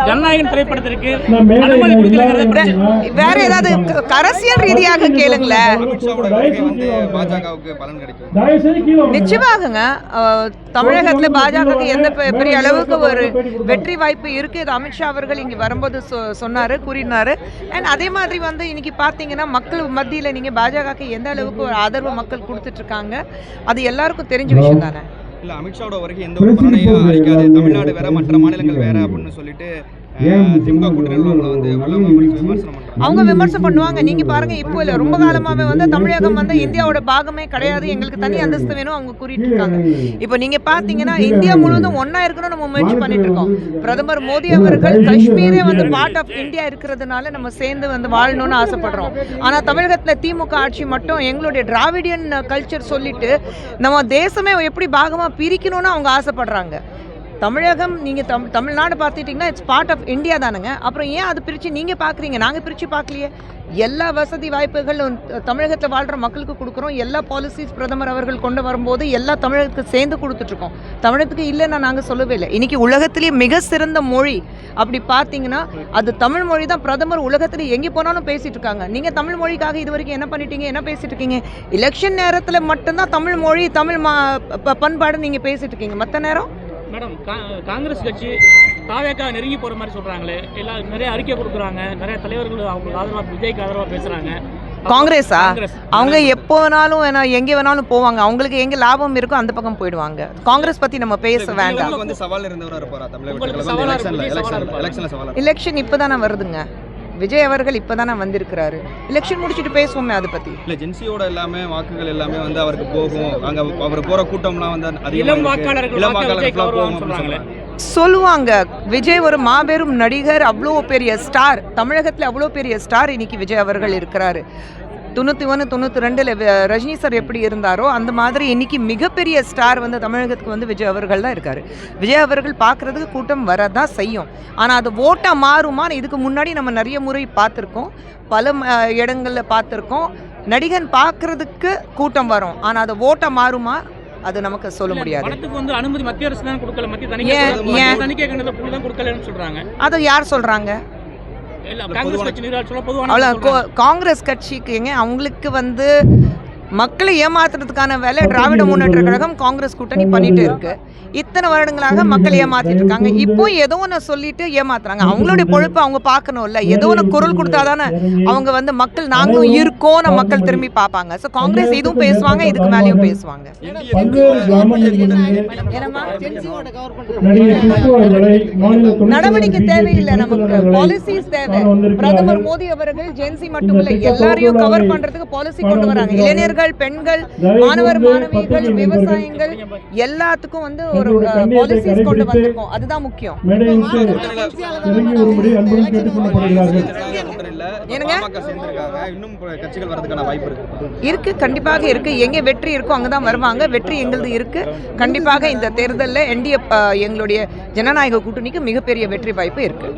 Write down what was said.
ஜனநாயகம் திரைப்படத்திற்கு வேற ஏதாவது அரசியல் ரீதியாக கேளுங்களேன். நிச்சயமாகங்க தமிழகத்துல பாஜக எந்த பெரிய அளவுக்கு ஒரு வெற்றி வாய்ப்பு இருக்கு. இது அமித்ஷா அவர்கள் இங்க வரும்போது சொன்னாரு, கூறினாரு. அண்ட் அதே மாதிரி வந்து இன்னைக்கு பாத்தீங்கன்னா மக்கள் மத்தியில நீங்க பாஜக எந்த அளவுக்கு ஒரு ஆதரவு மக்கள் கொடுத்துட்டு இருக்காங்க, அது எல்லாருக்கும் தெரிஞ்ச விஷயம் தானே. இல்ல அமித்ஷாவோட வருகை எந்த ஒரு பலனையும் அளிக்காது, தமிழ்நாடு வேற மற்ற மாநிலங்கள் வேற அப்படின்னு சொல்லிட்டு அவங்க விமர்சனம் பண்ணுவாங்க. நீங்க பாருங்க, இப்போ இல்ல ரொம்ப காலமாவே வந்து தமிழகம் வந்து இந்தியாவோட பாகமே கிடையாது, எங்களுக்கு தனி அந்தஸ்து வேணும் அவங்க கூறிட்டு இருக்காங்க. இப்போ நீங்க பாத்தீங்கன்னா இந்தியா முழுவதும் ஒன்னா இருக்கணும் நம்ம முயற்சி பண்ணிட்டு இருக்கோம். பிரதமர் மோடி அவர்கள் காஷ்மீரே வந்து பார்ட் ஆஃப் இந்தியா இருக்கிறதுனால நம்ம சேர்ந்து வந்து வாழணும்னு ஆசைப்படுறோம். ஆனா தமிழகத்துல திமுக ஆட்சி மட்டும் எங்களுடைய டிராவிடியன் கல்ச்சர் சொல்லிட்டு நம்ம தேசமே எப்படி பாகமா பிரிக்கணும்னு அவங்க ஆசைப்படுறாங்க. தமிழகம் நீங்கள் தமிழ்நாடு பார்த்துட்டிங்கன்னா இட்ஸ் பார்ட் ஆஃப் இந்தியா தானுங்க. அப்புறம் ஏன் அது பிரித்து நீங்கள் பார்க்குறீங்க? நாங்கள் பிரித்து பார்க்கலையே. எல்லா வசதி வாய்ப்புகளும் தமிழகத்தில் வாழ்கிற மக்களுக்கு கொடுக்குறோம். எல்லா பாலிசிஸ் பிரதமர் அவர்கள் கொண்டு வரும்போது எல்லா தமிழகத்துக்கு சேர்ந்து கொடுத்துட்ருக்கோம். தமிழகத்துக்கு இல்லைன்னா நாங்கள் சொல்லவே இல்லை. இன்றைக்கி உலகத்திலேயே மிக சிறந்த மொழி அப்படி பார்த்தீங்கன்னா அது தமிழ் மொழி தான். பிரதமர் உலகத்தில் எங்கே போனாலும் பேசிகிட்டு இருக்காங்க. நீங்கள் தமிழ் மொழிக்காக இது வரைக்கும் என்ன பண்ணிட்டீங்க, என்ன பேசிகிட்டு இருக்கீங்க? எலெக்ஷன் நேரத்தில் மட்டும்தான் தமிழ் மொழி தமிழ் பண்பாடு நீங்கள் பேசிகிட்டு இருக்கீங்க. மற்ற நேரம் மேடம் காங்கிரஸ் கட்சி தாவேக்கா நெருங்கி போகிற மாதிரி சொல்கிறாங்களே, எல்லாம் நிறைய அறிக்கை கொடுக்குறாங்க, நிறைய தலைவர்கள் அவங்களுக்கு ஆதரவாக விஜய்க்கு ஆதரவாக பேசுகிறாங்க. காங்கிரஸா? அவங்க எப்போ வேணாலும் எங்கே வேணாலும் போவாங்க. அவங்களுக்கு எங்கே லாபம் இருக்கோ அந்த பக்கம் போயிடுவாங்க. காங்கிரஸ் பற்றி நம்ம பேச வேண்டாம். எலெக்ஷன் இப்போ தானே வருதுங்க. விஜய் அவர்கள் இப்போதானே வந்திருக்கிறாரு. எலெக்ஷன் முடிச்சுட்டு பேசுவோமே அதை பற்றி. இல்லை ஜென்சியோட எல்லாமே வாக்குகள் எல்லாமே வந்து அவருக்கு போகும். அங்கே அவர் போகிற கூட்டம்லாம் வந்து இளம் வாக்காளர்கள் சொல்லுவாங்க. விஜய் ஒரு மாபெரும் நடிகர், அவ்வளோ பெரிய ஸ்டார். தமிழகத்தில் அவ்வளோ பெரிய ஸ்டார் இன்னைக்கு விஜய் அவர்கள் இருக்கிறாரு. 91, 92 ரஜினி சார் எப்படி இருந்தாரோ அந்த மாதிரி இன்னைக்கு மிகப்பெரிய ஸ்டார் வந்து தமிழகத்துக்கு வந்து விஜய் அவர்கள் தான் இருக்காரு. விஜய் அவர்கள் பார்க்குறதுக்கு கூட்டம் வரதான் செய்யும். ஆனால் அது ஓட்டாக மாறுமான்னு இதுக்கு முன்னாடி நம்ம நிறைய முறை பார்த்துருக்கோம், பல இடங்களில் பார்த்துருக்கோம். நடிகன் பார்க்குறதுக்கு கூட்டம் வரும், ஆனால் அது ஓட்டாக மாறுமா அது நமக்கு சொல்ல முடியாது. அனுமதி மத்திய அரசு தான் கொடுக்கல, மத்திய தணிக்கை சொல்றாங்க. அதை யார் சொல்றாங்க? காங்கிரஸ் கட்சிக்கு அவங்களுக்கு வந்து மக்களை ஏமாத்துறதுக்கான வேலை திராவிட முன்னேற்ற கழகம் காங்கிரஸ் கூட்டணி பண்ணிட்டு இருக்கு. இத்தனை வருடங்களாக மக்களை ஏமாத்திட்டு இருக்காங்க. இப்போ ஏதோ ஒன்று சொல்லிட்டு ஏமாத்துறாங்க. அவங்களுடைய பொழுப்பு அவங்க பார்க்கணும்ல. ஏதோ ஒன்று குரல் கொடுத்தாதானே அவங்க வந்து மக்கள் நாங்களும் இருக்கோம் மக்கள் திரும்பி பார்ப்பாங்க. ஸோ காங்கிரஸ் இதுவும் பேசுவாங்க, இதுக்கு மேலேயும் பேசுவாங்க. நடவடிக்கை தேவையில்லை, நமக்கு பாலிசிஸ் தேவை. பிரதமர் மோடி அவர்கள் ஜென்சி மட்டும் இல்லை, எல்லாரையும் கவர் பண்றதுக்கு பாலிசி கொண்டு வராங்க. இளைஞர்கள், பெண்கள், மாணவர் மாணவிகள், விவசாயிகள் எல்லாத்துக்கும் வந்து ஒரு பாலிசிஸ் கொண்டு வந்திருக்கோம். அதுதான் முக்கியம். இருக்கு, கண்டிப்பாக இருக்கு. எங்க வெற்றி இருக்கோ அங்கதான் வருவாங்க. வெற்றி எங்களது இருக்கு. கண்டிப்பாக இந்த தேர்தலில் என்டிஏ எங்களுடைய ஜனநாயக கூட்டணிக்கு மிகப்பெரிய வெற்றி வாய்ப்பு இருக்கு.